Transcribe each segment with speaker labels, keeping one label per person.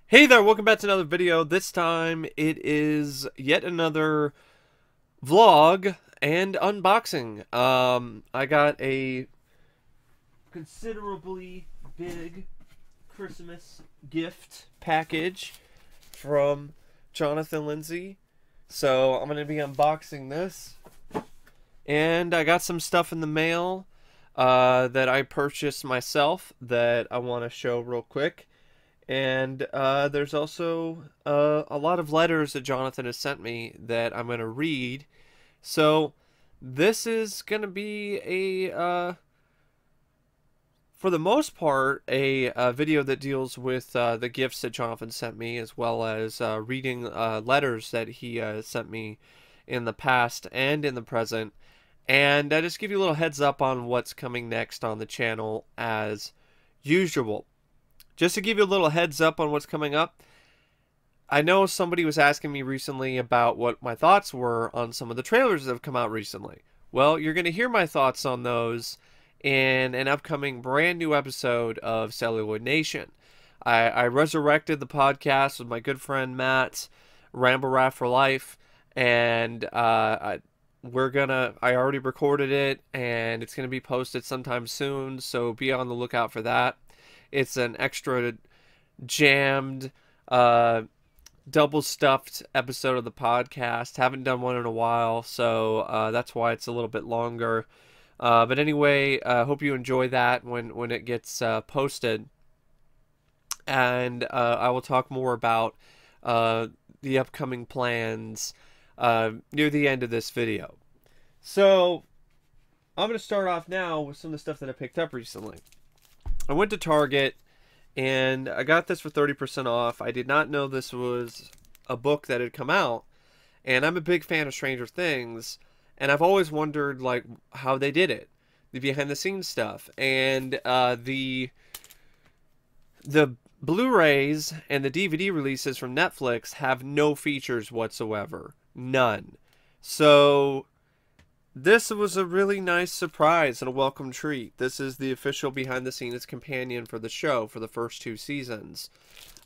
Speaker 1: Hey there, welcome back to another video. This time it is yet another vlog and unboxing. I got a considerably big Christmas gift package from Jonathan Lindsay. So I'm going to be unboxing this. And I got some stuff in the mail that I purchased myself that I want to show real quick. And there's also a lot of letters that Jonathan has sent me that I'm going to read. So this is going to be for the most part, a video that deals with the gifts that Jonathan sent me, as well as reading letters that he sent me in the past and in the present. And I just give you a little heads up on what's coming next on the channel as usual. Just to give you a little heads up on what's coming up, I know somebody was asking me recently about what my thoughts were on some of the trailers that have come out recently. Well, you're going to hear my thoughts on those in an upcoming brand new episode of Celluloid Nation. I resurrected the podcast with my good friend Matt, Ramble Raff for Life, and I already recorded it, and it's going to be posted sometime soon, so be on the lookout for that. It's an extra jammed, double stuffed episode of the podcast. Haven't done one in a while, so that's why it's a little bit longer. But anyway, hope you enjoy that when it gets posted. And I will talk more about the upcoming plans near the end of this video. So I'm going to start off now with some of the stuff that I picked up recently. I went to Target and I got this for 30% off. I did not know this was a book that had come out, and I'm a big fan of Stranger Things, and I've always wondered like how they did it, the behind the scenes stuff, and the Blu-rays and the DVD releases from Netflix have no features whatsoever, none. So this was a really nice surprise and a welcome treat. This is the official behind-the-scenes companion for the show for the first 2 seasons.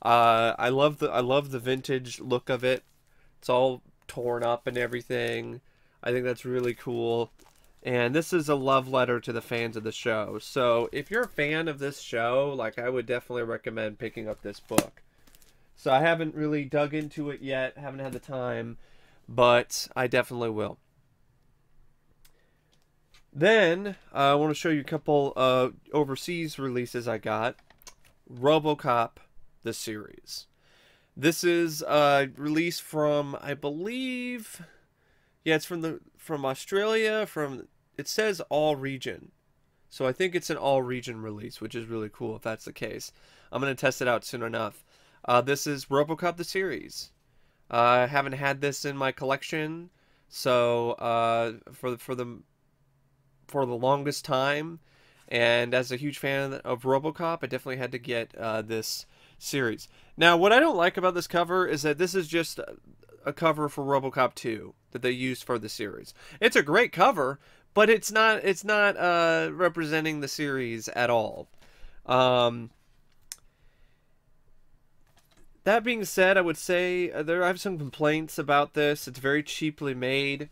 Speaker 1: I love the vintage look of it. It's all torn up and everything. I think that's really cool. And this is a love letter to the fans of the show. So if you're a fan of this show, like, I would definitely recommend picking up this book. So I haven't really dug into it yet. Haven't had the time, but I definitely will. Then, I want to show you a couple overseas releases I got. RoboCop, the series. This is released from, I believe, yeah, it's from Australia, it says all region. So I think it's an all region release, which is really cool if that's the case. I'm going to test it out soon enough. This is RoboCop, the series. I haven't had this in my collection, so for the longest time, and as a huge fan of RoboCop, I definitely had to get this series. Now, what I don't like about this cover is that this is just a cover for RoboCop 2 that they used for the series. It's a great cover, but it's not representing the series at all. That being said, I would say I have some complaints about this. It's very cheaply made,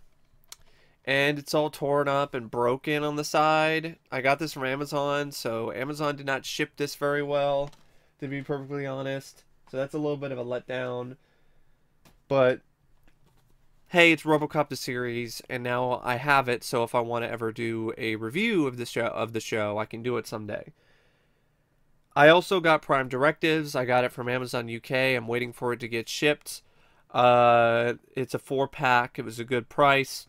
Speaker 1: and it's all torn up and broken on the side. I got this from Amazon, so Amazon did not ship this very well, to be perfectly honest. So that's a little bit of a letdown. But hey, it's RoboCop the series, and now I have it, so if I want to ever do a review of the show, I can do it someday. I also got Prime Directives. I got it from Amazon UK. I'm waiting for it to get shipped. It's a 4-pack. It was a good price.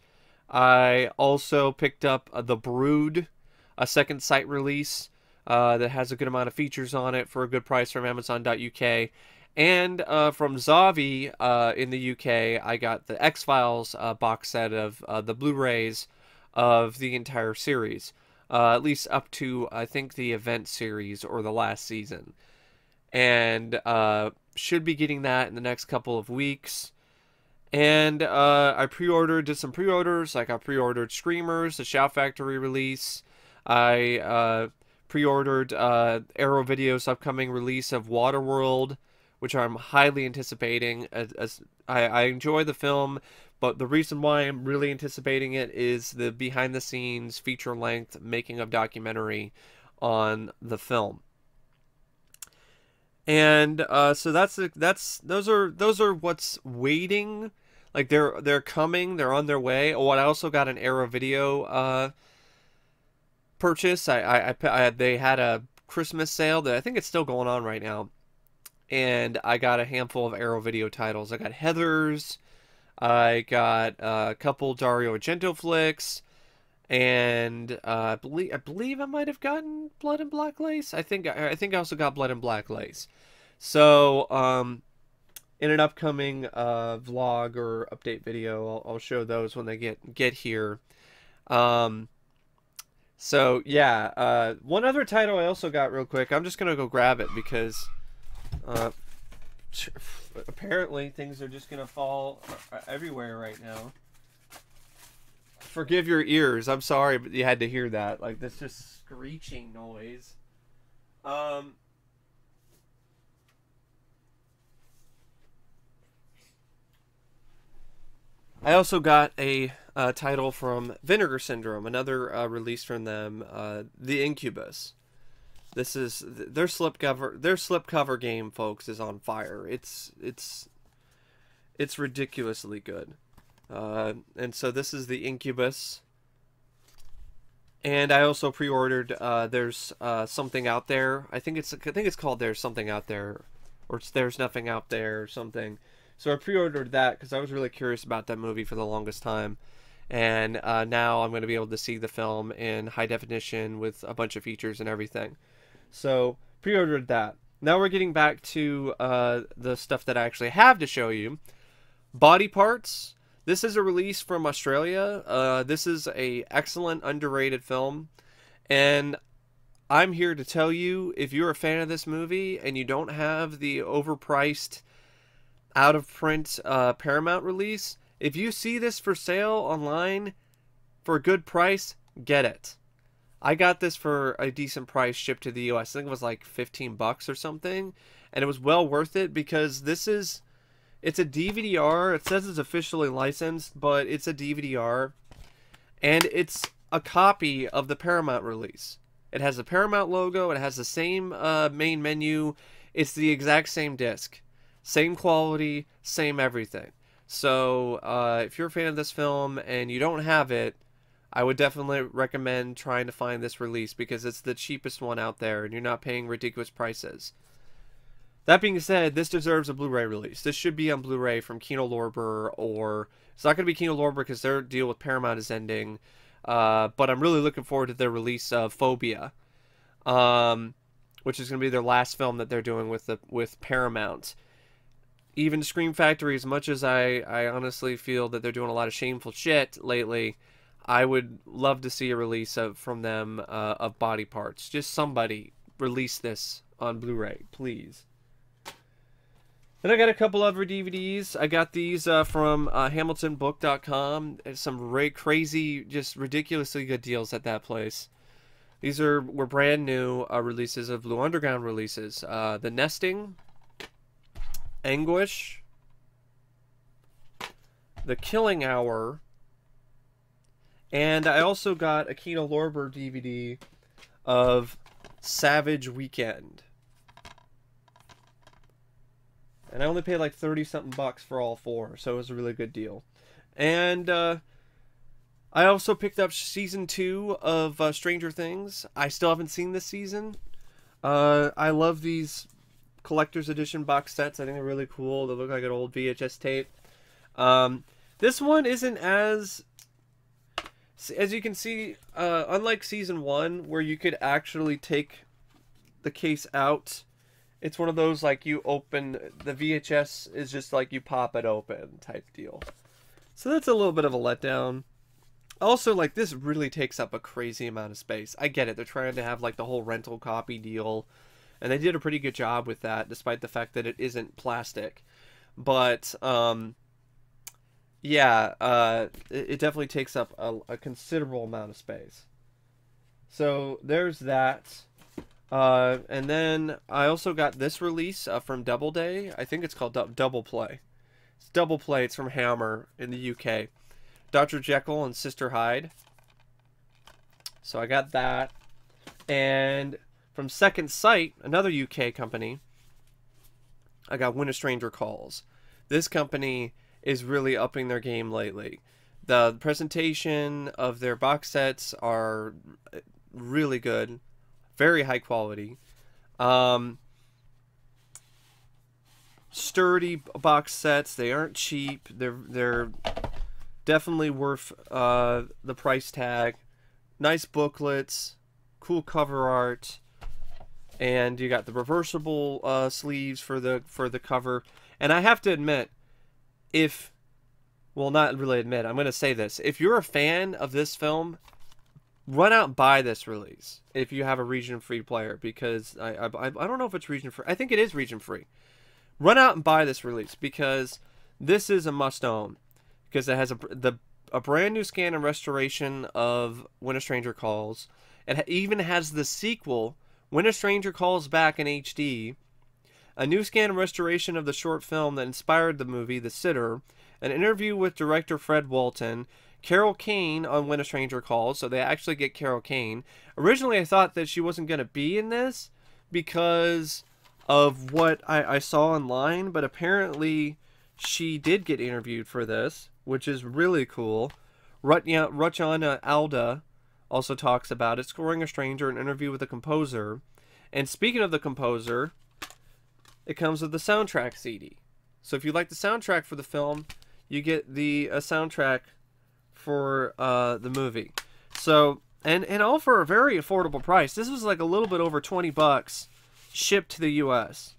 Speaker 1: I also picked up The Brood, a second sight release that has a good amount of features on it for a good price from Amazon.uk. And from Zavi in the UK, I got the X-Files box set of the Blu-rays of the entire series. At least up to, I think, the event series or the last season. And should be getting that in the next couple of weeks. And I did some pre-orders. Like, I pre-ordered Screamers, the Shout Factory release. I pre-ordered Arrow Video's upcoming release of Waterworld, which I'm highly anticipating. I enjoy the film, but the reason why I'm really anticipating it is the behind the scenes feature length making of documentary on the film. And so those are what's waiting. Like they're coming, they're on their way. Oh, and I also got an Arrow Video purchase. They had a Christmas sale that I think it's still going on right now, and I got a handful of Arrow Video titles. I got Heathers, I got a couple Dario Argento flicks, and I believe I might have gotten Blood and Black Lace. I think I also got Blood and Black Lace. So in an upcoming vlog or update video, I'll show those when they get here. So yeah, one other title I also got real quick. I'm just gonna go grab it because apparently things are just gonna fall everywhere right now. Forgive your ears. I'm sorry, but you had to hear that. Like this just screeching noise. I also got a title from Vinegar Syndrome, another release from them, The Incubus. This is their slipcover. Their slipcover game, folks, is on fire. It's ridiculously good. And so this is The Incubus. And I also pre-ordered There's Something Out There. I think it's called There's Something Out There, or it's There's Nothing Out There or something. So I pre-ordered that because I was really curious about that movie for the longest time. And now I'm going to be able to see the film in high definition with a bunch of features and everything. So pre-ordered that. Now we're getting back to the stuff that I actually have to show you. Body Parts. This is a release from Australia. This is a excellent, underrated film. And I'm here to tell you, if you're a fan of this movie and you don't have the overpriced out-of-print Paramount release, if you see this for sale online for a good price, get it. I got this for a decent price shipped to the US. I think it was like 15 bucks or something, and it was well worth it because it's a DVD-R. It says it's officially licensed, but it's a DVD-R, and it's a copy of the Paramount release. It has the Paramount logo. It has the same main menu. It's the exact same disc. Same quality, same everything. So if you're a fan of this film and you don't have it, I would definitely recommend trying to find this release because it's the cheapest one out there and you're not paying ridiculous prices. That being said, this deserves a Blu-ray release. This should be on Blu-ray from Kino Lorber, or it's not going to be Kino Lorber because their deal with Paramount is ending. But I'm really looking forward to their release of Phobia, which is going to be their last film that they're doing with Paramount. Even Scream Factory, as much as I honestly feel that they're doing a lot of shameful shit lately, I would love to see a release from them of Body Parts. Just somebody release this on Blu-ray, please. Then I got a couple other DVDs. I got these from HamiltonBook.com. Some crazy, just ridiculously good deals at that place. These were brand new releases of Blue Underground releases. The Nesting, Anguish, The Killing Hour, and I also got a Kino Lorber DVD of Savage Weekend. And I only paid like 30-something bucks for all four, so it was a really good deal. And I also picked up season 2 of Stranger Things. I still haven't seen this season. I love these collector's edition box sets. I think they're really cool. They look like an old VHS tape. This one isn't as you can see, unlike season 1 where you could actually take the case out, it's one of those like you open the VHS is just like you pop it open type deal. So that's a little bit of a letdown. Also, like, this really takes up a crazy amount of space. I get it. They're trying to have like the whole rental copy deal, and they did a pretty good job with that, despite the fact that it isn't plastic. But yeah, it definitely takes up a considerable amount of space. So there's that. And then I also got this release from Doubleday. I think it's called Double Play. It's Double Play. It's from Hammer in the UK. Dr. Jekyll and Sister Hyde. So I got that. And from Second Sight, another UK company, I got When a Stranger Calls. This company is really upping their game lately. The presentation of their box sets are really good, very high quality. Sturdy box sets. They aren't cheap. They're definitely worth the price tag. Nice booklets, cool cover art, and you got the reversible sleeves for the cover. And I have to admit, well, not really admit, I'm going to say this. If you're a fan of this film, run out and buy this release if you have a region-free player, because I don't know if it's region-free. I think it is region-free. Run out and buy this release because this is a must-own, because it has a brand new scan and restoration of When a Stranger Calls. It even has the sequel, When a Stranger Calls Back in HD, a new scan and restoration of the short film that inspired the movie, The Sitter, an interview with director Fred Walton, Carol Kane on When a Stranger Calls, so they actually get Carol Kane. Originally I thought that she wasn't going to be in this because of what I saw online, but apparently she did get interviewed for this, which is really cool. Rutjana Alda also talks about it, Scoring a Stranger, an interview with the composer. And speaking of the composer, it comes with the soundtrack CD. So if you like the soundtrack for the film, you get the soundtrack for the movie. So, and all for a very affordable price. This was like a little bit over 20 bucks shipped to the US,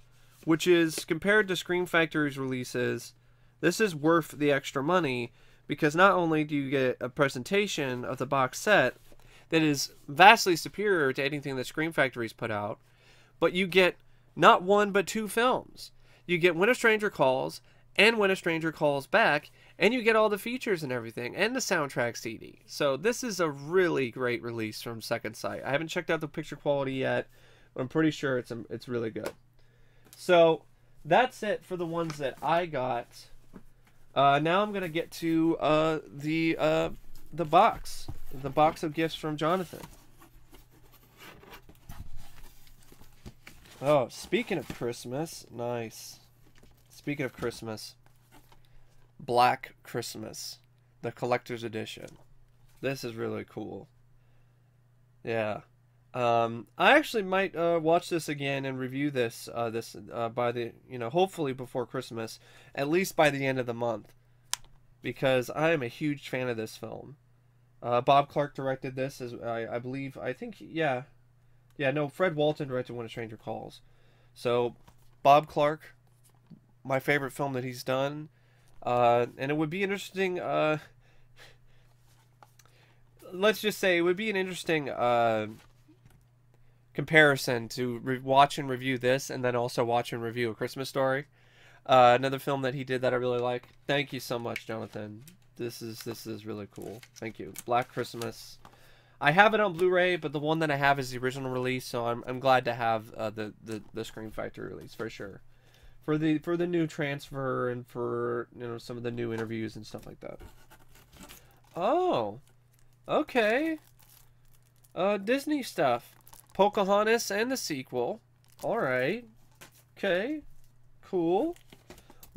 Speaker 1: which is, compared to Scream Factory's releases, this is worth the extra money, because not only do you get a presentation of the box set that is vastly superior to anything that Scream Factory's put out, but you get not one but two films. You get When a Stranger Calls and When a Stranger Calls Back, and you get all the features and everything, and the soundtrack CD. So this is a really great release from Second Sight. I haven't checked out the picture quality yet, but I'm pretty sure it's really good. So that's it for the ones that I got. Now I'm gonna get to the box of gifts from Jonathan. Oh, speaking of Christmas, nice. Speaking of Christmas, Black Christmas, the collector's edition. This is really cool. Yeah. I actually might watch this again and review this by the, hopefully before Christmas, at least by the end of the month, because I am a huge fan of this film. Bob Clark directed this, as I believe. Fred Walton directed When a Stranger Calls. So Bob Clark, my favorite film that he's done, and it would be interesting. Let's just say it would be an interesting comparison to watch and review this, and then also watch and review A Christmas Story, another film that he did that I really like. Thank you so much, Jonathan. This is really cool. Thank you. Black Christmas. I have it on Blu-ray, but the one that I have is the original release, so I'm glad to have the Scream Factory release for sure, for the new transfer and for some of the new interviews and stuff like that. Oh, okay. Disney stuff. Pocahontas and the sequel. Alright. Okay. Cool.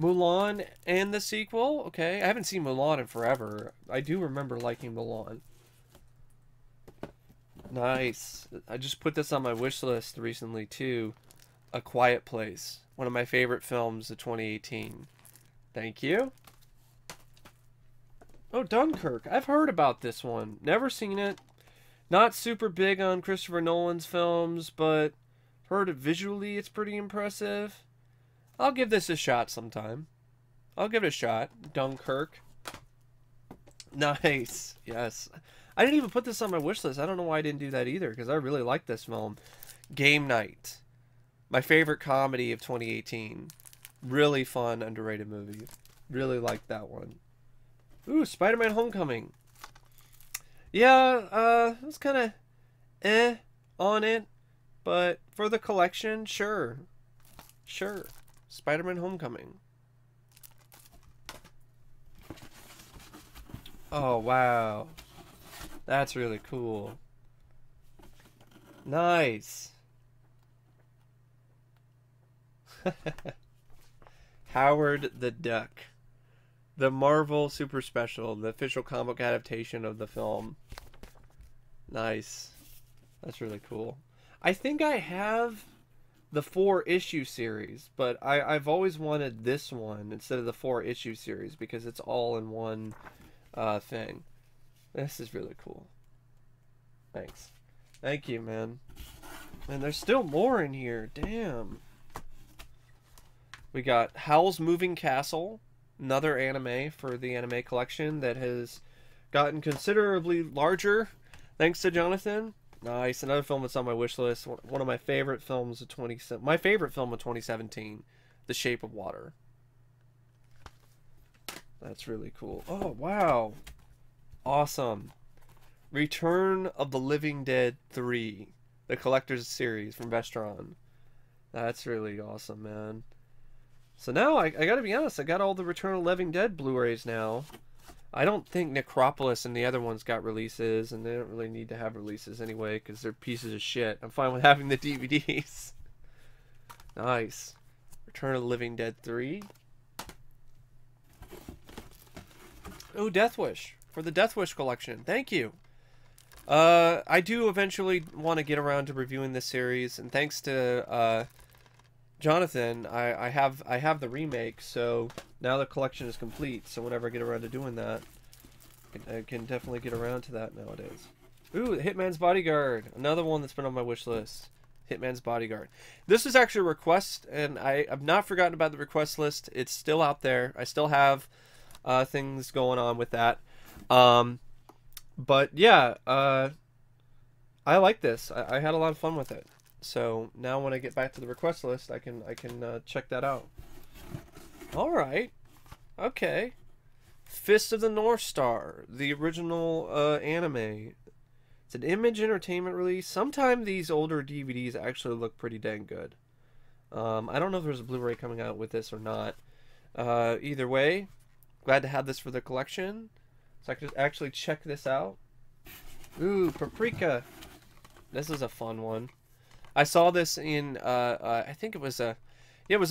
Speaker 1: Mulan and the sequel. Okay. I haven't seen Mulan in forever. I do remember liking Mulan. Nice. I just put this on my wish list recently too. A Quiet Place. One of my favorite films of 2018. Thank you. Oh, Dunkirk. I've heard about this one. Never seen it. Not super big on Christopher Nolan's films, but heard it visually, it's pretty impressive. I'll give this a shot sometime. I'll give it a shot. Dunkirk. Nice. Yes. I didn't even put this on my wish list. I don't know why I didn't do that either, because I really like this film. Game Night. My favorite comedy of 2018. Really fun, underrated movie. Really liked that one. Ooh, Spider-Man Homecoming. Yeah, it was kind of on it. but for the collection, sure. Sure. Spider-Man Homecoming. Oh, wow. That's really cool. Nice. Howard the Duck. The Marvel Super Special, the official comic book adaptation of the film. Nice. That's really cool. I think I have the 4-issue series, but I've always wanted this one instead of the 4-issue series because it's all in one thing. This is really cool. Thanks. Thank you, man. And there's still more in here. Damn. We got Howl's Moving Castle, another anime for the anime collection that has gotten considerably larger thanks to Jonathan. Nice. Another film that's on my wish list. One of my favorite films of 2017, The Shape of Water. That's really cool. Oh, wow. Awesome. Return of the Living Dead 3, the collector's series from Vestron. That's really awesome, man. So now, I gotta be honest, I got all the Return of the Living Dead Blu-rays now. I don't think Necropolis and the other ones got releases, and they don't really need to have releases anyway, because they're pieces of shit. I'm fine with having the DVDs. Nice. Return of the Living Dead 3. Oh, Death Wish. For the Death Wish collection. Thank you. I do eventually want to get around to reviewing this series, and thanks to Jonathan, I have the remake, so now the collection is complete. So whenever I get around to doing that, I can definitely get around to that nowadays. Ooh, Hitman's Bodyguard, another one that's been on my wish list. Hitman's Bodyguard. This is actually a request, and I've not forgotten about the request list. It's still out there. I still have things going on with that. But yeah, I like this. I had a lot of fun with it. So now when I get back to the request list, I can check that out. All right. Okay. Fist of the North Star, the original anime. It's an Image Entertainment release. Sometime these older DVDs actually look pretty dang good. I don't know if there's a Blu-ray coming out with this or not. Either way, glad to have this for the collection. So I can actually check this out. Ooh, Paprika. This is a fun one. I saw this in, I think it was a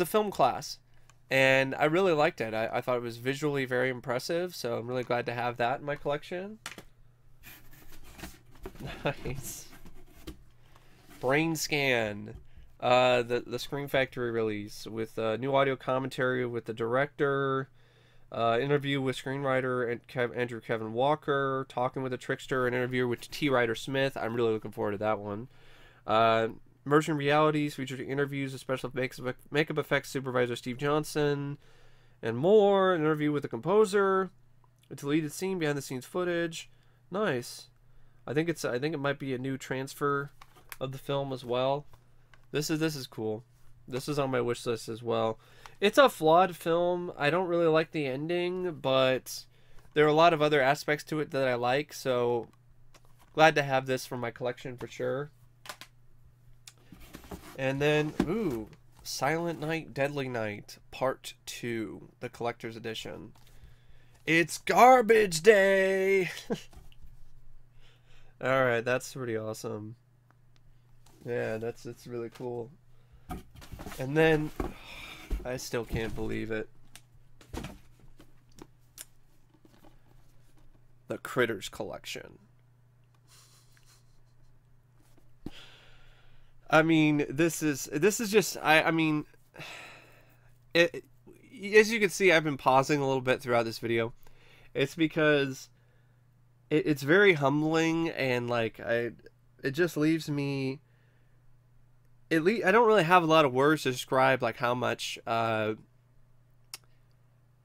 Speaker 1: film class. And I really liked it. I thought it was visually very impressive. So I'm really glad to have that in my collection. Nice. Brain Scan. The Scream Factory release with new audio commentary with the director. Interview with screenwriter and Andrew Kevin Walker, talking with a trickster, an interview with T. Ryder Smith. I'm really looking forward to that one. Immersion Realities featured interviews with special makeup effects supervisor Steve Johnson, and more. An interview with the composer, a deleted scene, behind the scenes footage. Nice. I think it might be a new transfer of the film as well. This is cool. This is on my wish list as well. It's a flawed film. I don't really like the ending, but there are a lot of other aspects to it that I like, so glad to have this for my collection for sure. And then, ooh, Silent Night, Deadly Night, Part 2, the collector's edition. It's garbage day! Alright, that's pretty awesome. Yeah, it's really cool. And then, I still can't believe it. The Critters collection. I mean, this is just, I mean, as you can see, I've been pausing a little bit throughout this video. It's because it's very humbling, and like it just leaves me. I don't really have a lot of words to describe like how much I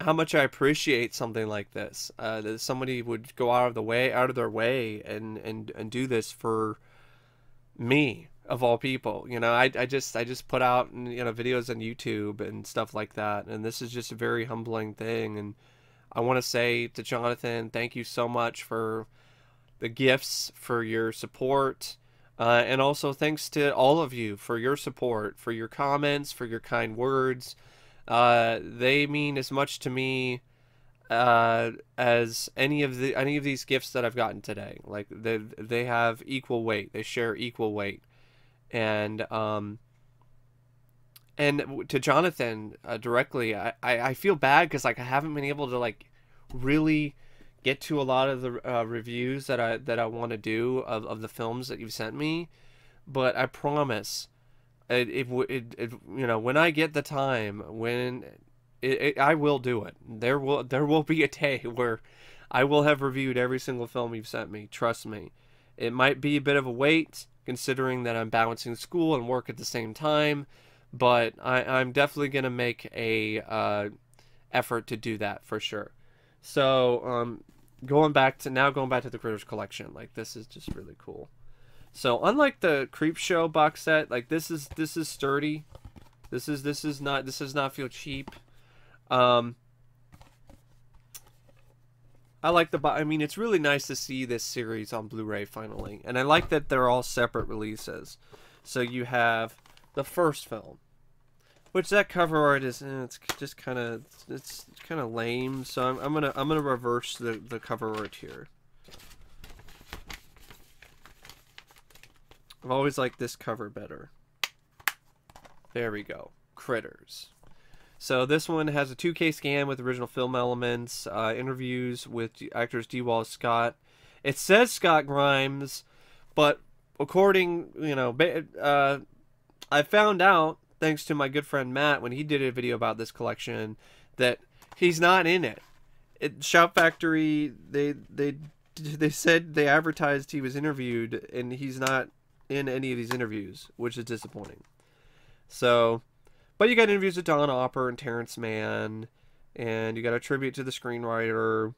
Speaker 1: appreciate something like this. That somebody would go out of their way and do this for me, of all people. You know, I just put out, you know, videos on YouTube and stuff like that, and this is just a very humbling thing. And I want to say to Jonathan, thank you so much for the gifts, for your support. And also thanks to all of you for your support, for your comments, for your kind words. They mean as much to me as any of these gifts that I've gotten today. Like they have equal weight. They share equal weight. And to Jonathan directly, I feel bad because like I haven't been able to like really get to a lot of the reviews that I want to do of the films that you've sent me, but I promise you know, when I get the time, when I will do it. There will be a day where I will have reviewed every single film you've sent me. Trust me. It might be a bit of a wait considering that I'm balancing school and work at the same time, but I'm definitely gonna make a effort to do that for sure. So going back to the Critters collection, like this is just really cool. So unlike the Creepshow box set, like this is sturdy. This does not feel cheap. I like I mean, it's really nice to see this series on Blu-ray finally, and I like that they're all separate releases. So you have the first film, which that cover art is it's just kind of lame. So I'm gonna reverse the cover art here. I've always liked this cover better. There we go. Critters. So this one has a 2K scan with original film elements, interviews with actors D. Wallace Scott. It says Scott Grimes, but according, you know, I found out, thanks to my good friend Matt, when he did a video about this collection, that he's not in it. Shout Factory, they said they advertised he was interviewed, and he's not in any of these interviews, which is disappointing. So, but you got interviews with Don Opper and Terrence Mann, and you got a tribute to the screenwriter,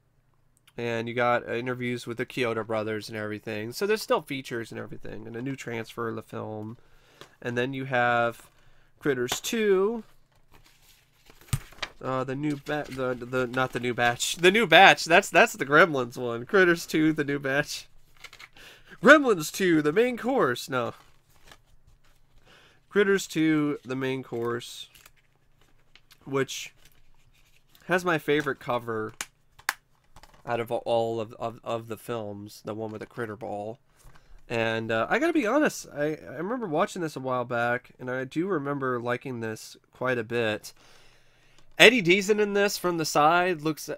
Speaker 1: and you got interviews with the Kyoto brothers and everything. So there's still features and everything, and a new transfer of the film. And then you have Critters 2, the new not the new batch, the new batch. That's the Gremlins one. Critters 2, the new batch. Gremlins 2, the main course. No. Critters 2, the main course, which has my favorite cover out of all of the films, the one with the critter ball. And I gotta be honest, I remember watching this a while back, and I do remember liking this quite a bit. Eddie Deason in this from the side looked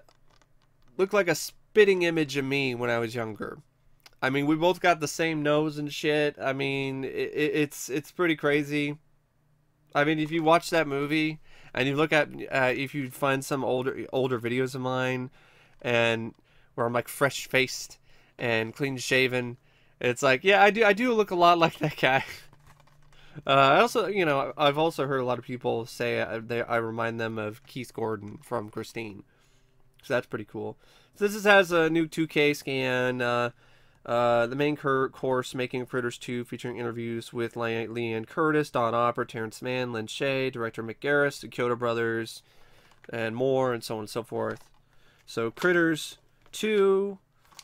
Speaker 1: like a spitting image of me when I was younger. I mean, we both got the same nose and shit. I mean, it's pretty crazy. I mean, if you watch that movie and you look at if you find some older videos of mine, and where I'm like fresh faced and clean shaven, it's like, yeah, I do look a lot like that guy. I also, you know, I've also heard a lot of people say I remind them of Keith Gordon from Christine, so that's pretty cool. So this has a new 2K scan. The main course, Making Critters 2, featuring interviews with Leanne Curtis, Don Opper, Terrence Mann, Lynn Shay, director Mick Garris, the Kyoto brothers, and more, and so on and so forth. So Critters 2,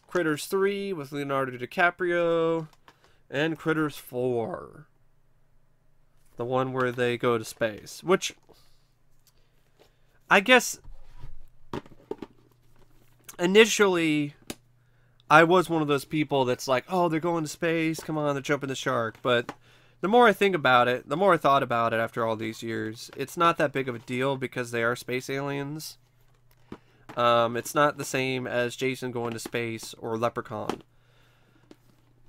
Speaker 1: Critters 3 with Leonardo DiCaprio, and Critters 4. The one where they go to space. Which, I guess, initially, I was one of those people that's like, oh, they're going to space, come on, they're jumping the shark. But the more I think about it, the more I thought about it after all these years, it's not that big of a deal because they are space aliens. It's not the same as Jason going to space or Leprechaun.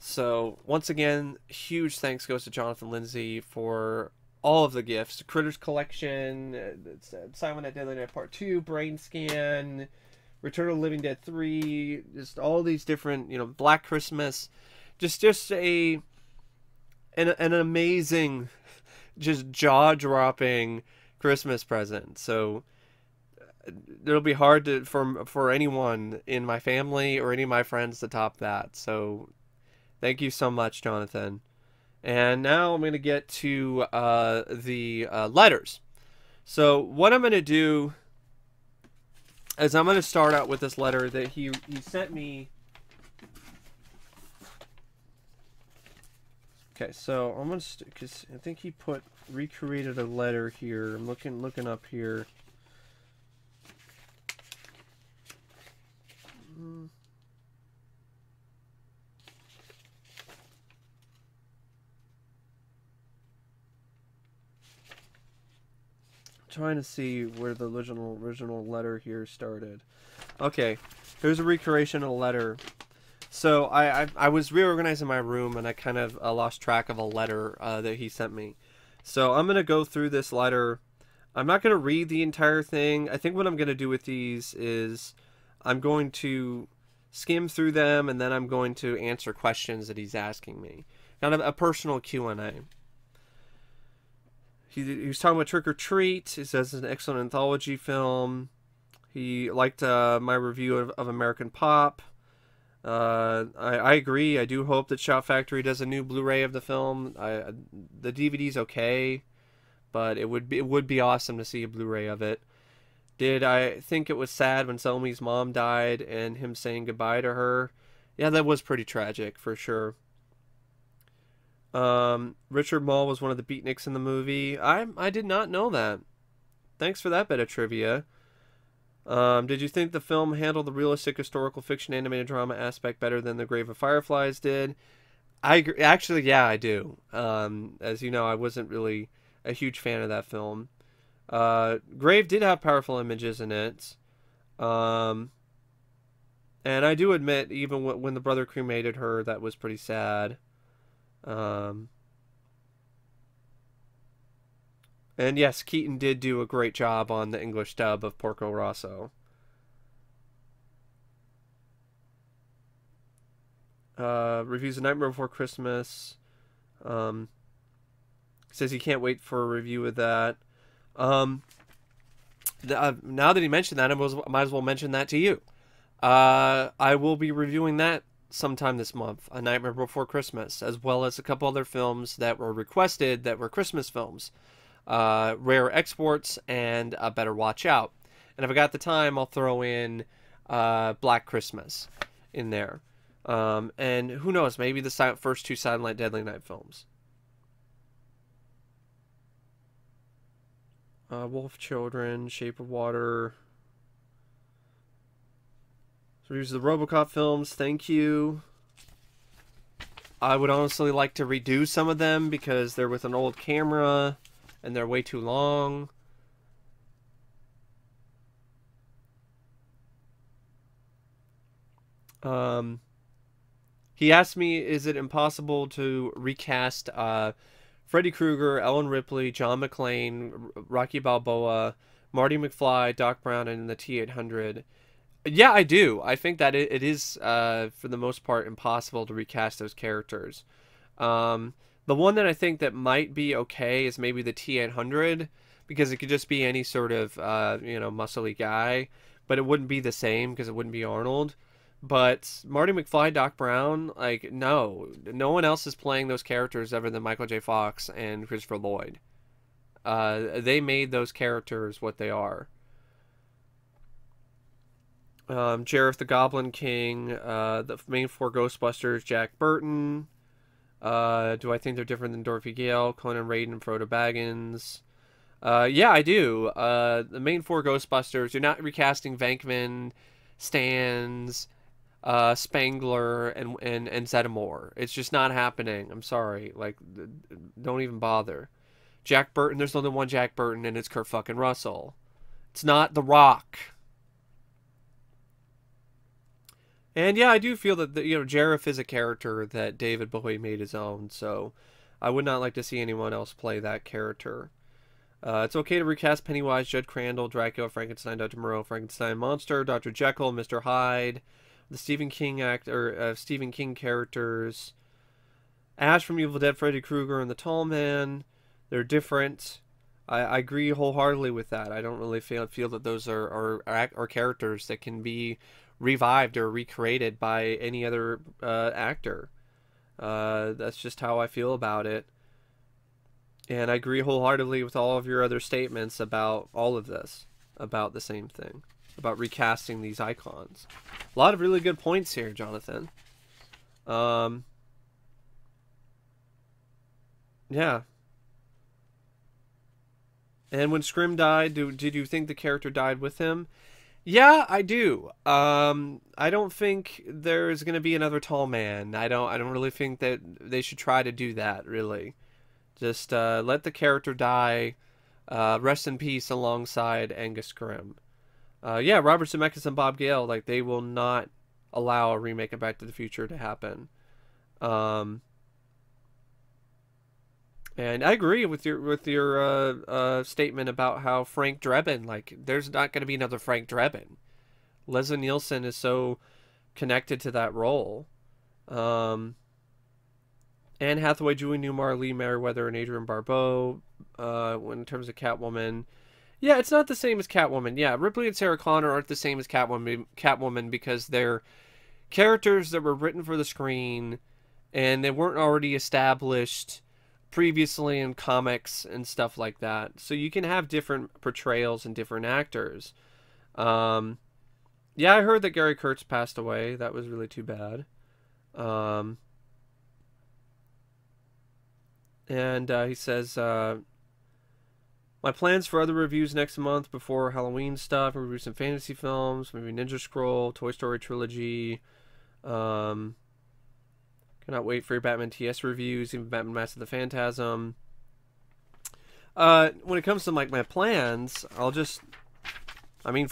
Speaker 1: So, once again, huge thanks goes to Jonathan Lindsay for all of the gifts. The Critters Collection, Silent Night, Deadly Night Part 2, Brain Scan, Return of the Living Dead 3, just all these different, you know, Black Christmas. Just an amazing, just jaw-dropping Christmas present. So, it'll be hard for anyone in my family or any of my friends to top that. So, thank you so much, Jonathan. And now I'm going to get to the letters. So what I'm going to do is I'm going to start out with this letter that he sent me Okay, so I'm gonna because I think he recreated a letter here. I'm looking up here. Trying to see where the original letter here started. Okay, here's a recreation of a letter. So I was reorganizing my room and I kind of lost track of a letter that he sent me. So I'm gonna go through this letter. I'm not gonna read the entire thing. I think what I'm gonna do with these is I'm going to skim through them and then I'm going to answer questions that he's asking me. Kind of a personal Q&A. He was talking about Trick or Treat. He says it's an excellent anthology film. He liked my review of American Pop. I agree. I do hope that Shout Factory does a new Blu-ray of the film. The DVD's okay, but it would be awesome to see a Blu-ray of it. Did I think it was sad when Selmy's mom died and him saying goodbye to her? Yeah, that was pretty tragic for sure. Richard Mall was one of the beatniks in the movie. I did not know that. Thanks for that bit of trivia. Did you think the film handled the realistic historical fiction animated drama aspect better than The Grave of Fireflies did? I agree. Actually, yeah, I do. As you know, I wasn't really a huge fan of that film. Grave did have powerful images in it. And I do admit, even when the brother cremated her, that was pretty sad. And yes, Keaton did do a great job on the English dub of Porco Rosso. Reviews of Nightmare Before Christmas. Says he can't wait for a review of that. Now that he mentioned that, I might as well mention that to you. I will be reviewing that sometime this month, A Nightmare Before Christmas, as well as a couple other films that were requested that were Christmas films. Rare Exports and Better Watch Out. And if I got the time, I'll throw in Black Christmas in there. And who knows, maybe the first two Silent Night, Deadly Night films. Wolf Children, Shape of Water. So here's the RoboCop films. Thank you. I would honestly like to redo some of them because they're with an old camera and they're way too long. He asked me, is it impossible to recast Freddy Krueger, Ellen Ripley, John McClane, Rocky Balboa, Marty McFly, Doc Brown, and the T-800? Yeah, I do. I think that it is, for the most part, impossible to recast those characters. The one that I think that might be okay is maybe the T-800, because it could just be any sort of, muscly guy, but it wouldn't be the same because it wouldn't be Arnold. But Marty McFly, Doc Brown, like, no one else is playing those characters other than Michael J. Fox and Christopher Lloyd. They made those characters what they are. Jareth the Goblin King, the main four Ghostbusters, Jack Burton. Do I think they're different than Dorothy Gale, Conan Raiden, and Frodo Baggins? Yeah, I do. The main four Ghostbusters, you're not recasting Venkman, Stans, Spangler, and Zeddemore. It's just not happening. I'm sorry. Like, don't even bother. Jack Burton, there's only one Jack Burton, and it's Kurt fucking Russell. It's not The Rock. And yeah, I do feel that Jareth is a character that David Bowie made his own, so I would not like to see anyone else play that character. It's okay to recast Pennywise, Judd Crandall, Dracula, Frankenstein, Dr. Moreau, Frankenstein Monster, Dr. Jekyll, Mr. Hyde, the Stephen King characters, Ash from Evil Dead, Freddy Krueger, and the Tall Man. They're different. I agree wholeheartedly with that. I don't really feel that those are characters that can be revived or recreated by any other actor. That's just how I feel about it. And I agree wholeheartedly with all of your other statements about all of this, about the same thing, about recasting these icons. A lot of really good points here, Jonathan. Yeah. And when Scrim died, did you think the character died with him? Yeah, I do. I don't think there's gonna be another tall man. I don't really think that they should try to do that. Really, just let the character die. Rest in peace alongside Angus Scrim. Yeah, Robert Zemeckis and Bob Gale, like they will not allow a remake of Back to the Future to happen. Um, and I agree with your statement about how Frank Drebin, like there's not going to be another Frank Drebin. Leslie Nielsen is so connected to that role. Um, Anne Hathaway, Julie Newmar, Lee Merriweather, and Adrienne Barbeau. In terms of Catwoman, yeah, it's not the same as Catwoman. Yeah, Ripley and Sarah Connor aren't the same as Catwoman because they're characters that were written for the screen, and they weren't already established previously in comics and stuff like that. So you can have different portrayals and different actors. Um, yeah, I heard that Gary Kurtz passed away. That was really too bad. Um, and he says, my plans for other reviews next month before Halloween stuff. I'll review some fantasy films, maybe Ninja Scroll, Toy Story Trilogy. Cannot wait for your Batman TS reviews, even Batman Mask of the Phantasm. When it comes to like my plans, for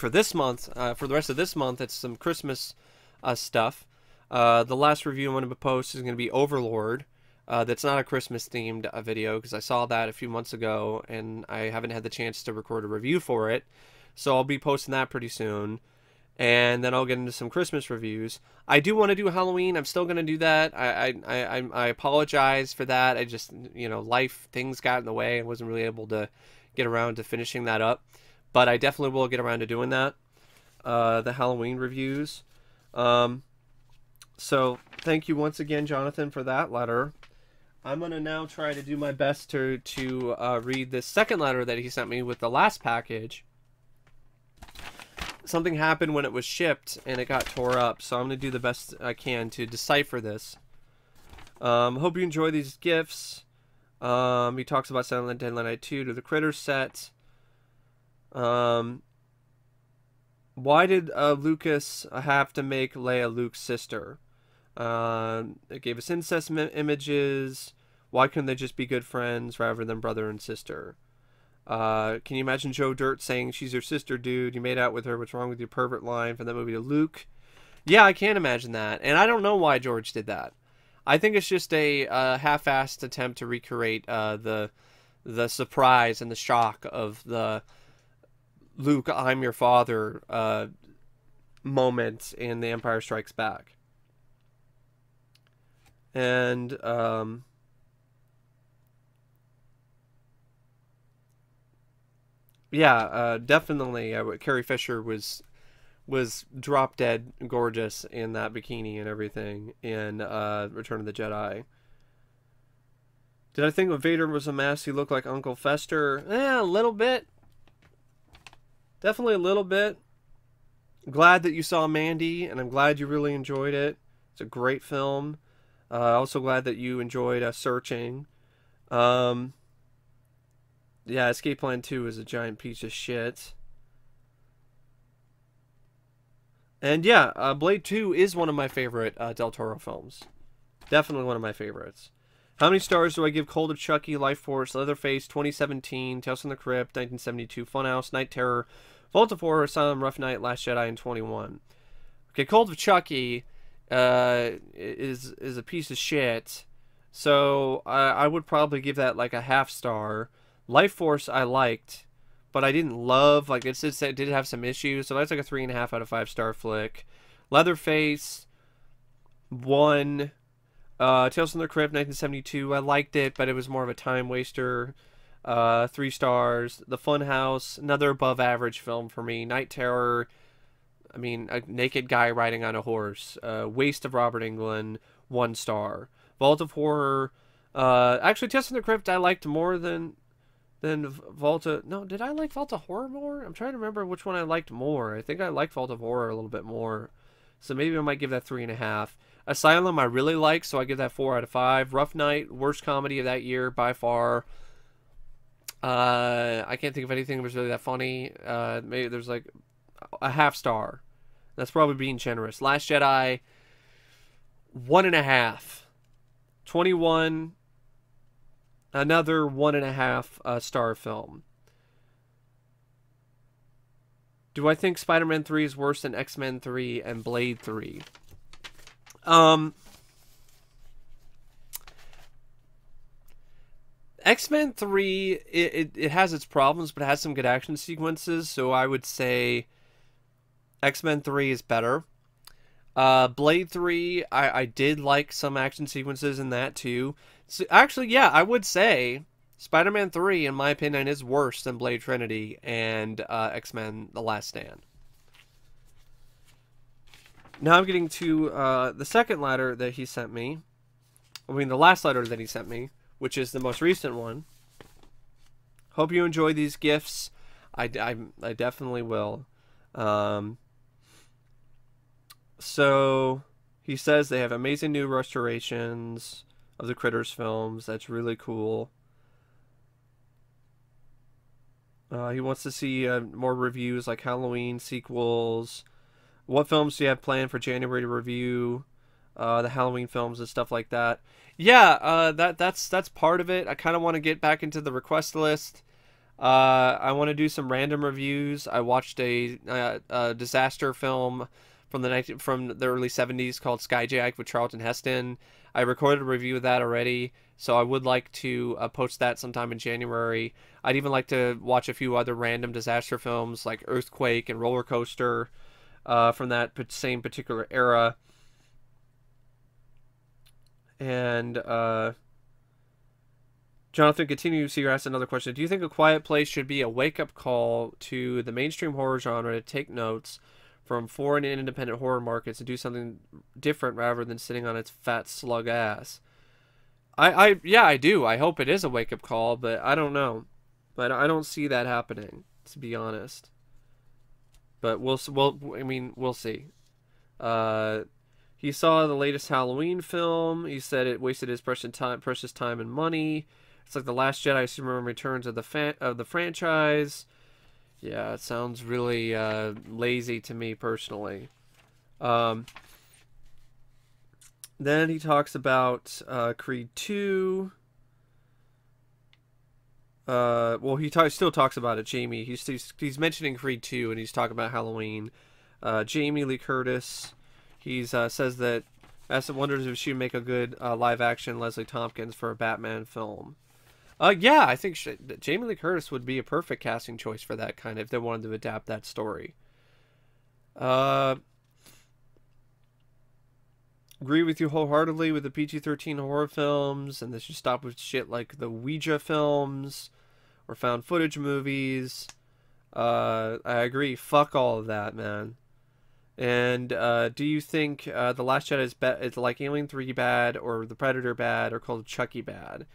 Speaker 1: this month, for the rest of this month, it's some Christmas stuff. The last review I'm going to post is going to be Overlord. That's not a Christmas themed video because I saw that a few months ago and I haven't had the chance to record a review for it. So I'll be posting that pretty soon. And then I'll get into some Christmas reviews. I do want to do Halloween. I'm still going to do that. I apologize for that. I just, life, things got in the way. I wasn't really able to get around to finishing that up. But I definitely will get around to doing that. The Halloween reviews. So thank you once again, Jonathan, for that letter. I'm going to now try to do my best to read this second letter that he sent me with the last package. Something happened when it was shipped and it got tore up, so I'm going to do the best I can to decipher this. Hope you enjoy these gifts. He talks about Silent Deadly Night 2 to the Critters set. Why did Lucas have to make Leia Luke's sister? It gave us incest images. Why couldn't they just be good friends rather than brother and sister? Can you imagine Joe Dirt saying, "She's your sister, dude. You made out with her. What's wrong with your pervert?" line from that movie to Luke? Yeah, I can't imagine that. And I don't know why George did that. I think it's just a half-assed attempt to recreate the surprise and the shock of the Luke, I'm your father moment in The Empire Strikes Back. And yeah, definitely. Carrie Fisher was drop dead gorgeous in that bikini and everything in Return of the Jedi. Did I think when Vader was a mess, he looked like Uncle Fester? A little bit. Definitely a little bit. Glad that you saw Mandy, and I'm glad you really enjoyed it. It's a great film. Also glad that you enjoyed Searching. Yeah, Escape Plan 2 is a giant piece of shit. And yeah, Blade 2 is one of my favorite Del Toro films. Definitely one of my favorites. How many stars do I give Cold of Chucky, Life Force, Leatherface, 2017, Tales from the Crypt, 1972, Funhouse, Night Terror, Vault of Horror, Asylum, Rough Night, Last Jedi, and 21? Okay, Cold of Chucky is a piece of shit. So I would probably give that like a half star. Life Force I liked, but I didn't love. Like it did have some issues, so that's like a 3.5 out of 5-star flick. Leatherface 1. Tales from the Crypt 1972. I liked it, but it was more of a time waster. 3 stars. The Funhouse, another above average film for me. Night Terror, I mean, a naked guy riding on a horse. Waste of Robert Englund, 1 star. Vault of Horror. Actually, Tales from the Crypt I liked more than Vault of... No, did I like Vault of Horror more? I'm trying to remember which one I liked more. I think I liked Vault of Horror a little bit more. So maybe I might give that 3.5. Asylum I really like, so I give that 4 out of 5. Rough Night, worst comedy of that year by far. I can't think of anything that was really that funny. Maybe there's like a half star. That's probably being generous. Last Jedi, 1.5. 21, another 1.5 star film. Do I think Spider-Man 3 is worse than X-Men 3 and Blade 3? X-Men 3, it has its problems, but it has some good action sequences, so I would say X-Men 3 is better. Blade 3, I did like some action sequences in that too. So actually, yeah, I would say Spider-Man 3, in my opinion, is worse than Blade Trinity and X-Men The Last Stand. Now I'm getting to the second letter that he sent me. I mean, the last letter that he sent me, which is the most recent one. Hope you enjoy these gifts. I definitely will. So he says they have amazing new restorations of the Critters films. That's really cool. He wants to see more reviews like Halloween sequels. What films do you have planned for January to review? The Halloween films and stuff like that. Yeah, that's part of it. I kind of want to get back into the request list. I want to do some random reviews. I watched a disaster film from the early 70s called Skyjack with Charlton Heston. I recorded a review of that already, so I would like to post that sometime in January. I'd even like to watch a few other random disaster films like Earthquake and Roller Coaster from that same particular era. And Jonathan continues here, asks another question. Do you think A Quiet Place should be a wake-up call to the mainstream horror genre to take notes from foreign and independent horror markets and do something different rather than sitting on its fat slug ass? Yeah, I do. I hope it is a wake-up call, but I don't know. But I don't see that happening, to be honest. But we'll see. He saw the latest Halloween film. He said it wasted his precious time and money. It's like The Last Jedi, Superman Returns of the franchise. Yeah, it sounds really lazy to me personally. Then he talks about Creed 2. Well, he still talks about it, Jamie. He's mentioning Creed 2, and he's talking about Halloween. Jamie Lee Curtis. He says that Bassett wonders if she would make a good live-action Leslie Tompkins for a Batman film. Yeah, I think Jamie Lee Curtis would be a perfect casting choice for that kind if they wanted to adapt that story. Agree with you wholeheartedly with the PG-13 horror films, and they should stop with shit like the Ouija films or found footage movies. I agree. Fuck all of that, man. And do you think The Last Jedi is like Alien 3 bad, or The Predator bad, or called Chucky bad?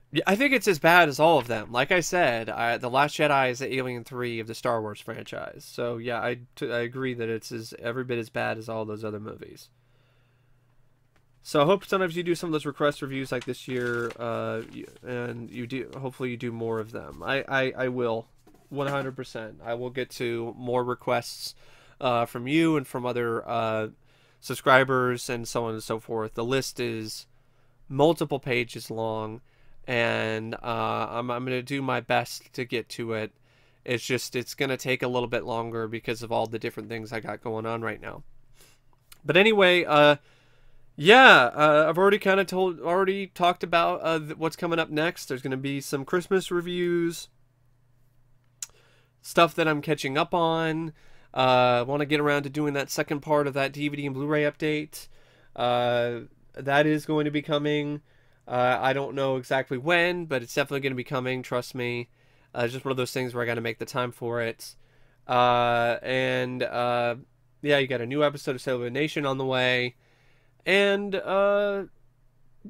Speaker 1: Yeah, I think it's as bad as all of them. Like I said, The Last Jedi is the Alien 3 of the Star Wars franchise. So yeah, I agree that it's every bit as bad as all those other movies. So I hope sometimes you do some of those request reviews like this year, and you do. Hopefully you do more of them. I will, 100%. I will get to more requests from you and from other subscribers and so on and so forth. The list is multiple pages long, and I'm going to do my best to get to it. It's going to take a little bit longer because of all the different things I got going on right now. But anyway, yeah, I've already talked about what's coming up next. There's going to be some Christmas reviews, stuff that I'm catching up on. I want to get around to doing that second part of that DVD and Blu-ray update. That is going to be coming. I don't know exactly when, but it's definitely going to be coming. Trust me. It's just one of those things where I got to make the time for it. Yeah, you got a new episode of Cellular Nation on the way. And, yeah,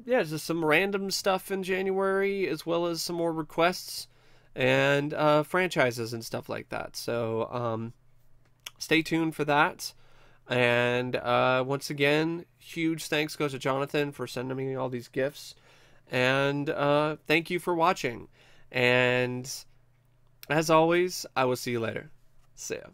Speaker 1: just some random stuff in January, as well as some more requests and franchises and stuff like that. So, stay tuned for that. And once again, huge thanks goes to Jonathan for sending me all these gifts. And thank you for watching. And as always, I will see you later. See ya.